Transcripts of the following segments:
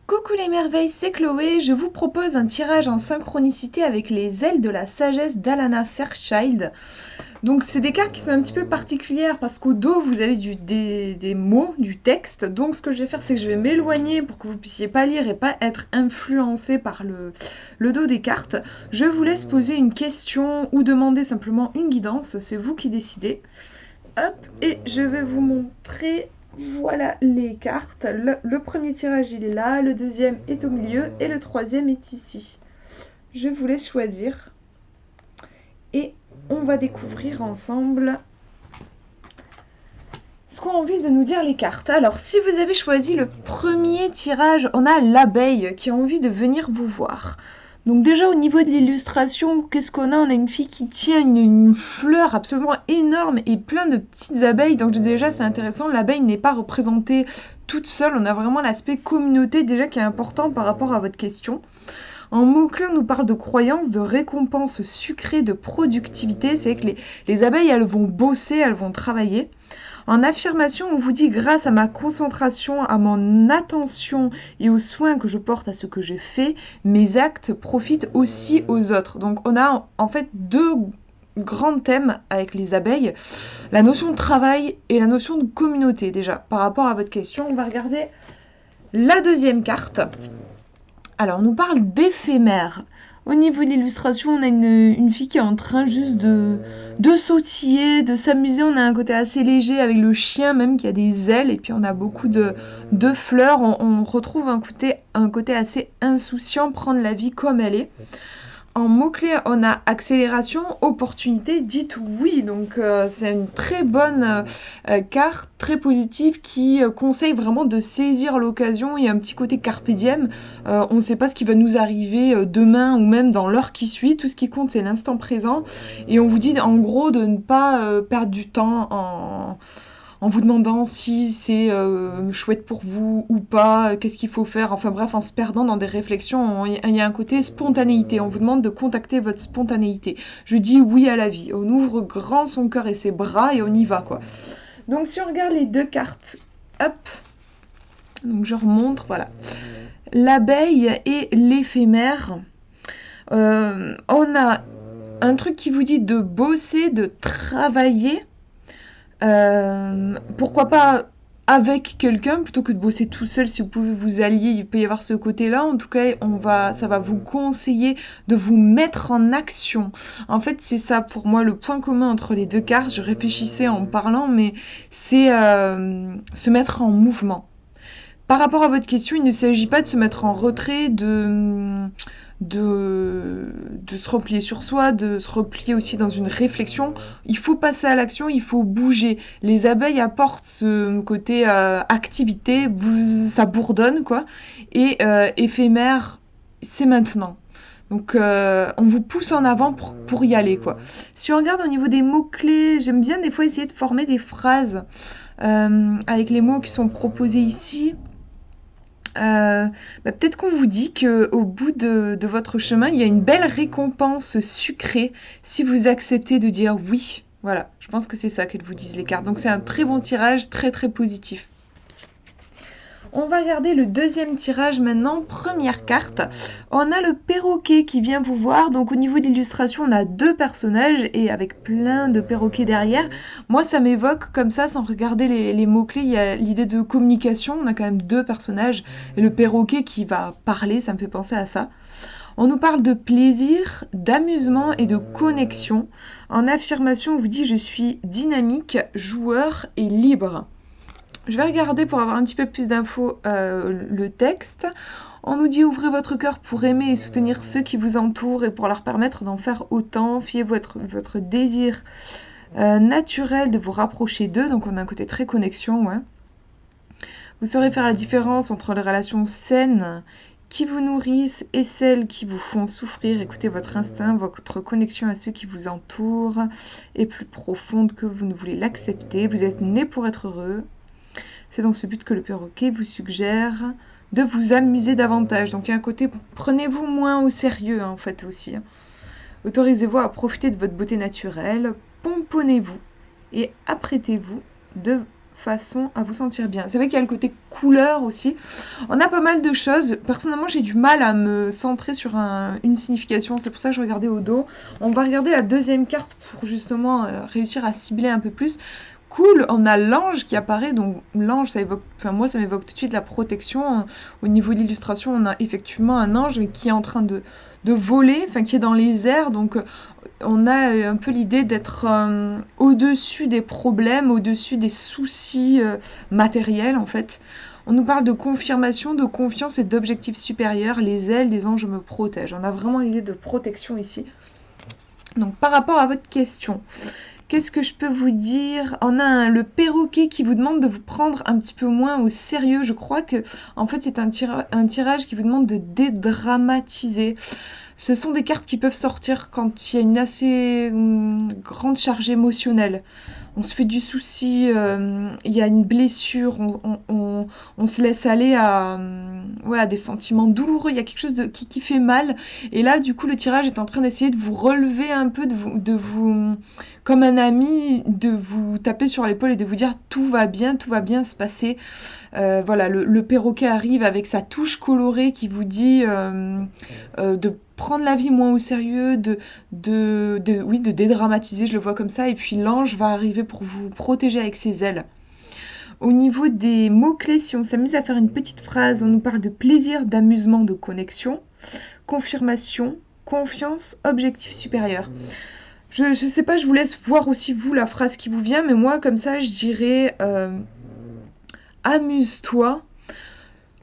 Coucou les merveilles, c'est Chloé. Je vous propose un tirage en synchronicité avec les ailes de la sagesse d'Alana Fairchild. Donc c'est des cartes qui sont un petit peu particulières parce qu'au dos vous avez des mots, du texte. Donc ce que je vais faire c'est que je vais m'éloigner pour que vous puissiez pas lire et pas être influencé par le dos des cartes. Je vous laisse poser une question ou demander simplement une guidance, c'est vous qui décidez. Hop, et je vais vous montrer, voilà les cartes. Le premier tirage il est là, le deuxième est au milieu et le troisième est ici. Je vous laisse choisir et on va découvrir ensemble ce qu'ont envie de nous dire les cartes. Alors si vous avez choisi le premier tirage, on a l'abeille qui a envie de venir vous voir. Donc déjà au niveau de l'illustration, qu'est-ce qu'on a? On a une fille qui tient une fleur absolument énorme et plein de petites abeilles. Donc déjà c'est intéressant, l'abeille n'est pas représentée toute seule. On a vraiment l'aspect communauté déjà qui est important par rapport à votre question. En mots-clés, on nous parle de croyances, de récompenses sucrées, de productivité. C'est que les abeilles, elles vont bosser, elles vont travailler. En affirmation, on vous dit grâce à ma concentration, à mon attention et aux soins que je porte à ce que je fais, mes actes profitent aussi aux autres. Donc on a en fait deux grands thèmes avec les abeilles, la notion de travail et la notion de communauté déjà. Par rapport à votre question, on va regarder la deuxième carte. Alors on nous parle d'éphémère. Au niveau de l'illustration, on a une fille qui est en train juste de sautiller, de s'amuser. On a un côté assez léger avec le chien même qui a des ailes et puis on a beaucoup de fleurs. On retrouve un côté assez insouciant, prendre la vie comme elle est. En mots-clés, on a accélération, opportunité, dites oui. Donc c'est une très bonne carte, très positive, qui conseille vraiment de saisir l'occasion. Il y a un petit côté carpe diem. On ne sait pas ce qui va nous arriver demain ou même dans l'heure qui suit. Tout ce qui compte, c'est l'instant présent. Et on vous dit en gros de ne pas perdre du temps en vous demandant si c'est chouette pour vous ou pas, qu'est-ce qu'il faut faire, enfin bref, en se perdant dans des réflexions, il y a un côté spontanéité, on vous demande de contacter votre spontanéité. Je dis oui à la vie, on ouvre grand son cœur et ses bras et on y va quoi. Donc si on regarde les deux cartes, hop, donc je remonte, voilà. L'abeille et l'éphémère, on a un truc qui vous dit de bosser, de travailler. Pourquoi pas avec quelqu'un plutôt que de bosser tout seul. Si vous pouvez vous allier, il peut y avoir ce côté-là. En tout cas, ça va vous conseiller de vous mettre en action. En fait, c'est ça pour moi le point commun entre les deux cartes. Je réfléchissais en parlant, mais c'est se mettre en mouvement. Par rapport à votre question, il ne s'agit pas de se mettre en retrait, de se replier sur soi, de se replier aussi dans une réflexion. Il faut passer à l'action, il faut bouger. Les abeilles apportent ce côté activité, ça bourdonne quoi. Et éphémère, c'est maintenant. Donc on vous pousse en avant pour y aller quoi. Si on regarde au niveau des mots-clés, j'aime bien des fois essayer de former des phrases avec les mots qui sont proposés ici. Peut-être qu'on vous dit qu'au bout de votre chemin, il y a une belle récompense sucrée si vous acceptez de dire oui. Voilà, je pense que c'est ça qu'elles vous disent les cartes. Donc c'est un très bon tirage, très très positif. On va regarder le deuxième tirage maintenant, première carte. On a le perroquet qui vient vous voir. Donc au niveau de l'illustration, on a deux personnages et avec plein de perroquets derrière. Moi, ça m'évoque comme ça, sans regarder les mots-clés, il y a l'idée de communication. On a quand même deux personnages. Et le perroquet qui va parler, ça me fait penser à ça. On nous parle de plaisir, d'amusement et de connexion. En affirmation, on vous dit « Je suis dynamique, joueur et libre ». Je vais regarder pour avoir un petit peu plus d'infos le texte. On nous dit ouvrez votre cœur pour aimer et soutenir ceux qui vous entourent et pour leur permettre d'en faire autant. Fiez votre désir naturel de vous rapprocher d'eux. Donc on a un côté très connexion. Ouais. Vous saurez faire la différence entre les relations saines qui vous nourrissent et celles qui vous font souffrir. Écoutez votre instinct, votre connexion à ceux qui vous entourent est plus profonde que vous ne voulez l'accepter. Vous êtes né pour être heureux. C'est dans ce but que le perroquet vous suggère de vous amuser davantage. Donc il y a un côté, prenez-vous moins au sérieux en fait aussi. Autorisez-vous à profiter de votre beauté naturelle, pomponnez-vous et apprêtez-vous de façon à vous sentir bien. C'est vrai qu'il y a le côté couleur aussi. On a pas mal de choses. Personnellement, j'ai du mal à me centrer sur une signification. C'est pour ça que je regardais au dos. On va regarder la deuxième carte pour justement réussir à cibler un peu plus. Cool, on a l'ange qui apparaît. Donc l'ange, ça évoque, enfin moi, ça m'évoque tout de suite la protection. Au niveau de l'illustration, on a effectivement un ange qui est en train de voler, enfin qui est dans les airs. Donc on a un peu l'idée d'être au-dessus des problèmes, au-dessus des soucis matériels en fait. On nous parle de confirmation, de confiance et d'objectifs supérieurs. Les ailes des anges me protègent. On a vraiment l'idée de protection ici. Donc par rapport à votre question, qu'est-ce que je peux vous dire? On a le perroquet qui vous demande de vous prendre un petit peu moins au sérieux. Je crois que en fait c'est un tirage qui vous demande de dédramatiser. Ce sont des cartes qui peuvent sortir quand il y a une assez grande charge émotionnelle. On se fait du souci, il y a une blessure, on se laisse aller à des sentiments douloureux, il y a quelque chose qui fait mal. Et là, du coup, le tirage est en train d'essayer de vous relever un peu, de vous, comme un ami, de vous taper sur l'épaule et de vous dire tout va bien se passer. Voilà, le perroquet arrive avec sa touche colorée qui vous dit de prendre la vie moins au sérieux, oui, de dédramatiser, je le vois comme ça, et puis l'ange va arriver pour vous protéger avec ses ailes. Au niveau des mots-clés, si on s'amuse à faire une petite phrase, on nous parle de plaisir, d'amusement, de connexion, confirmation, confiance, objectif supérieur. Je sais pas, je vous laisse voir aussi vous la phrase qui vous vient, mais moi comme ça je dirais amuse-toi,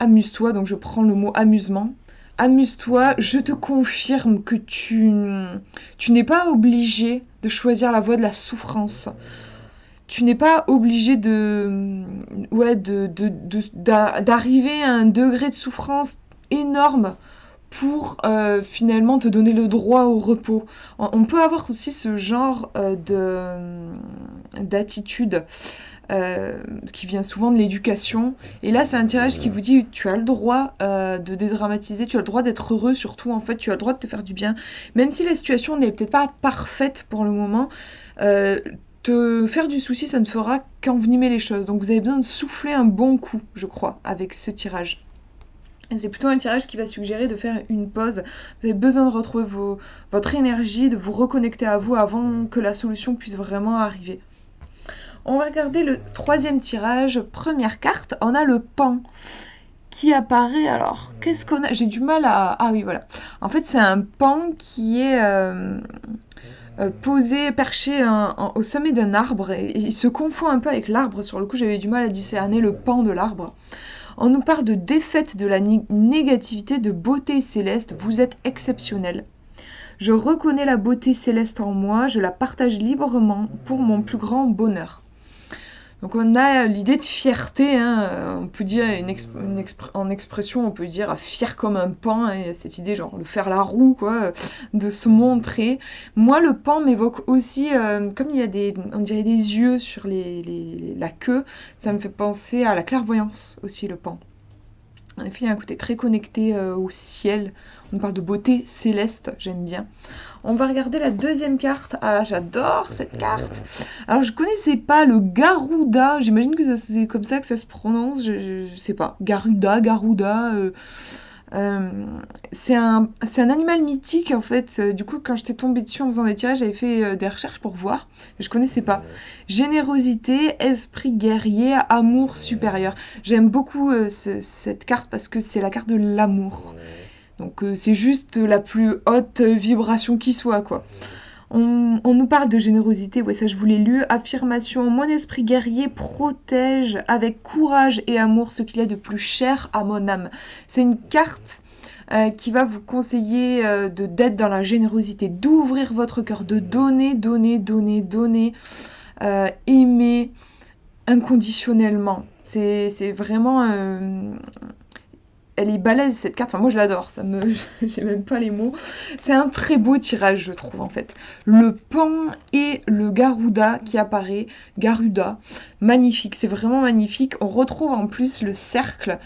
amuse-toi, donc je prends le mot amusement. Amuse-toi, je te confirme que tu n'es pas obligé de choisir la voie de la souffrance. Tu n'es pas obligé d'arriver à un degré de souffrance énorme pour finalement te donner le droit au repos. On peut avoir aussi ce genre d'attitude qui vient souvent de l'éducation. Et là, c'est un tirage qui vous dit tu as le droit de dédramatiser, tu as le droit d'être heureux surtout, en fait, tu as le droit de te faire du bien. Même si la situation n'est peut-être pas parfaite pour le moment, te faire du souci, ça ne fera qu'envenimer les choses. Donc vous avez besoin de souffler un bon coup, je crois, avec ce tirage. Et c'est plutôt un tirage qui va suggérer de faire une pause. Vous avez besoin de retrouver votre énergie, de vous reconnecter à vous avant que la solution puisse vraiment arriver. On va regarder le troisième tirage. Première carte, on a le pan qui apparaît. Alors, qu'est-ce qu'on a? J'ai du mal à... Ah oui, voilà. En fait, c'est un pan qui est posé, perché au sommet d'un arbre. Et il se confond un peu avec l'arbre. Sur le coup, j'avais du mal à discerner le pan de l'arbre. On nous parle de défaite, de la négativité, de beauté céleste. Vous êtes exceptionnel. Je reconnais la beauté céleste en moi. Je la partage librement pour mon plus grand bonheur. Donc on a l'idée de fierté, hein, on peut dire en expression, on peut dire fier comme un paon, hein, cette idée genre de faire la roue, quoi, de se montrer. Moi le paon m'évoque aussi, comme il y a on dirait des yeux sur la queue, ça me fait penser à la clairvoyance aussi le paon. En effet, il y a un côté très connecté au ciel. On parle de beauté céleste, j'aime bien. On va regarder la deuxième carte. Ah, j'adore cette carte. Alors, je connaissais pas le Garuda. J'imagine que c'est comme ça que ça se prononce. Je sais pas. Garuda. C'est un animal mythique en fait. Du coup, quand j'étais tombée dessus en faisant des tirages, j'avais fait des recherches pour voir. Je connaissais pas. Générosité, esprit guerrier, amour supérieur. J'aime beaucoup cette carte parce que c'est la carte de l'amour. Donc c'est juste la plus haute vibration qui soit, quoi. On nous parle de générosité, ouais, ça je vous l'ai lu. Affirmation, mon esprit guerrier protège avec courage et amour ce qu'il y a de plus cher à mon âme. C'est une carte qui va vous conseiller d'être dans la générosité, d'ouvrir votre cœur, de donner, aimer inconditionnellement. C'est vraiment... elle est balèze cette carte, enfin moi je l'adore, j'ai même pas les mots. C'est un très beau tirage je trouve en fait. Le pan et le Garuda qui apparaît, Garuda, magnifique, c'est vraiment magnifique. On retrouve en plus le cercle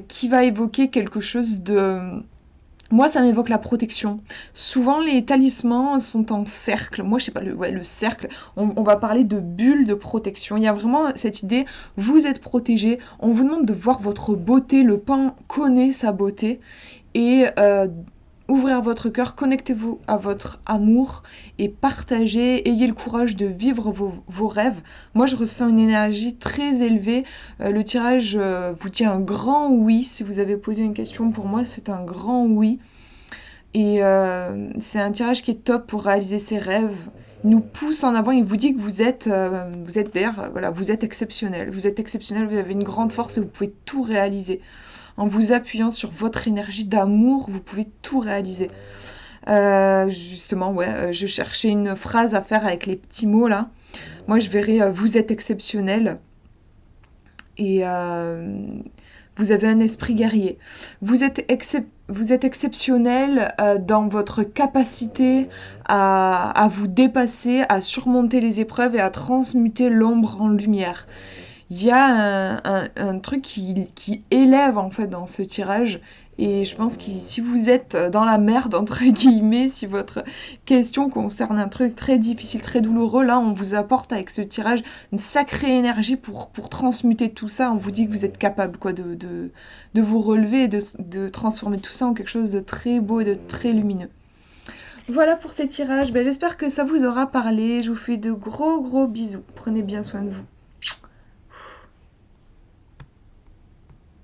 qui va évoquer quelque chose Moi, ça m'évoque la protection. Souvent, les talismans sont en cercle. Moi, je sais pas, ouais, le cercle. On va parler de bulle de protection. Il y a vraiment cette idée, vous êtes protégé. On vous demande de voir votre beauté. Le pan connaît sa beauté. Et ouvrir votre cœur, connectez-vous à votre amour et partagez, ayez le courage de vivre vos rêves. Moi, je ressens une énergie très élevée. Le tirage vous dit un grand oui. Si vous avez posé une question, pour moi, c'est un grand oui. Et c'est un tirage qui est top pour réaliser ses rêves. Il nous pousse en avant, il vous dit que vous êtes d'ailleurs, voilà, vous êtes exceptionnel. Vous êtes exceptionnel, vous avez une grande force et vous pouvez tout réaliser. En vous appuyant sur votre énergie d'amour, vous pouvez tout réaliser. Justement, ouais, je cherchais une phrase à faire avec les petits mots là. Moi, je verrais vous êtes exceptionnel et vous avez un esprit guerrier. Vous êtes exceptionnel dans votre capacité à vous dépasser, à surmonter les épreuves et à transmuter l'ombre en lumière. Il y a un truc qui élève en fait dans ce tirage. Et je pense que si vous êtes dans la merde, entre guillemets, si votre question concerne un truc très difficile, très douloureux, là, on vous apporte avec ce tirage une sacrée énergie pour transmuter tout ça. On vous dit que vous êtes capable quoi, de vous relever et de transformer tout ça en quelque chose de très beau et de très lumineux. Voilà pour ces tirages. Ben, j'espère que ça vous aura parlé. Je vous fais de gros bisous. Prenez bien soin de vous.